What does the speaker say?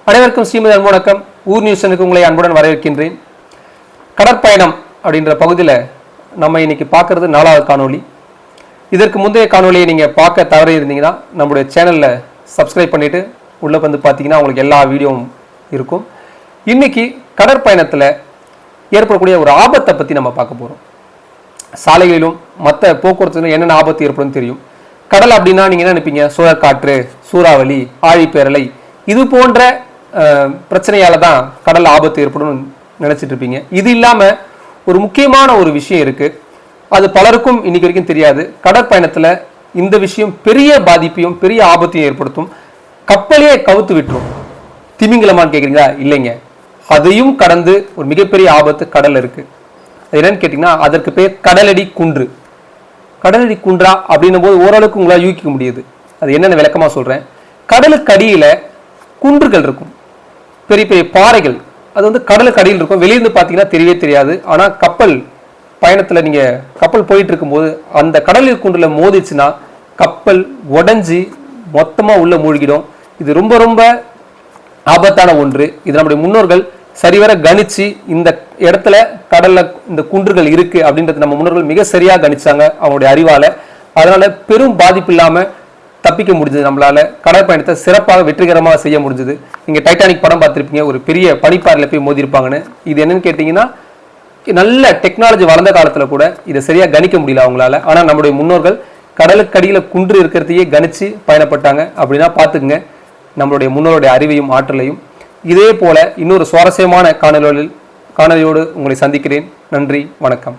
அனைவருக்கும் ஸ்ரீமதி அன்புவணக்கம். ஊர் நியூஸனுக்கு உங்களை அன்புடன் வரவேற்கின்றேன். கடற்பயணம் அப்படின்ற பகுதியில் நம்ம இன்னைக்கு பார்க்கறது 4வது காணொலி. இதற்கு முந்தைய காணொலியை நீங்கள் பார்க்க தவறி இருந்தீங்கன்னா நம்மளுடைய சேனலில் சப்ஸ்கிரைப் பண்ணிவிட்டு உள்ளே வந்து பார்த்தீங்கன்னா உங்களுக்கு எல்லா வீடியோவும் இருக்கும். இன்னைக்கு கடற்பயணத்தில் ஏற்படக்கூடிய ஒரு ஆபத்தை பற்றி நம்ம பார்க்க போகிறோம். சாலைகளிலும் மற்ற போக்குவரத்துலையும் என்னென்ன ஆபத்து ஏற்படும் தெரியும். கடல் அப்படின்னா நீங்கள் என்ன நினைப்பீங்க? சூழற்காற்று, சூறாவளி, ஆழிப்பேரலை, இது போன்ற பிரச்சனையால தான் கடல் ஆபத்து ஏற்படும் நினைச்சிட்டு இருப்பீங்க. இது இல்லாம ஒரு முக்கியமான ஒரு விஷயம் இருக்கு. அது பலருக்கும் இன்னைக்கு வரைக்கும் தெரியாது. கடற்பயணத்துல இந்த விஷயம் பெரிய பாதிப்பையும் பெரிய ஆபத்தையும் ஏற்படுத்தும். கப்பலையே கவுத்து விட்டுரும். திமிங்கலமான்னு கேட்குறீங்களா? இல்லைங்க, அதையும் கடந்து ஒரு மிகப்பெரிய ஆபத்து கடல்ல இருக்கு. என்னன்னு கேட்டீங்கன்னா அதற்கு பேர் கடலடி குன்று. கடலடி குன்றா அப்படின்னும் போது ஓரளவுக்கு உங்களால் யூகிக்க முடியுது. அது என்னென்ன விளக்கமா சொல்றேன். கடலுக்கு அடியில குன்றுகள் இருக்கும், பெரிய பெரிய பாறைகள். அது வந்து கடலுக்கு அடியில் இருக்கும். வெளியிருந்து பார்த்தீங்கன்னா தெரியவே தெரியாது. ஆனால் கப்பல் பயணத்தில் நீங்கள் கப்பல் போயிட்டு இருக்கும்போது அந்த கடலில் குன்றில் மோதிச்சுன்னா கப்பல் உடஞ்சி மொத்தமாக உள்ள மூழ்கிடும். இது ரொம்ப ரொம்ப ஆபத்தான ஒன்று. இது நம்முடைய முன்னோர்கள் சரிவர கணிச்சு இந்த இடத்துல கடல்ல இந்த குன்றுகள் இருக்கு அப்படின்றது நம்ம முன்னோர்கள் மிக சரியாக கணிச்சாங்க அவங்களுடைய அறிவால. அதனால பெரும் பாதிப்பு இல்லாமல் தப்பிக்க முடிஞ்சது. நம்மளால கடற்பயணத்தை சிறப்பாக வெற்றிகரமாக செய்ய முடிஞ்சது. நீங்க டைட்டானிக் படம் பார்த்துருப்பீங்க, ஒரு பெரிய பனிப்பாறையில் போய் மோதிருப்பாங்கன்னு. இது என்னன்னு கேட்டீங்கன்னா நல்ல டெக்னாலஜி வளர்ந்த காலத்துல கூட இதை சரியா கணிக்க முடியல அவங்களால. ஆனா நம்முடைய முன்னோர்கள் கடலுக்கடியில குன்று இருக்கிறதையே கணிச்சு பயணப்பட்டாங்க. அப்படின்னா பார்த்துக்குங்க நம்மளுடைய முன்னோருடைய அறிவையும் ஆற்றலையும். இதே போல இன்னொரு சுவாரஸ்யமான காணொலியோடு உங்களை சந்திக்கிறேன். நன்றி, வணக்கம்.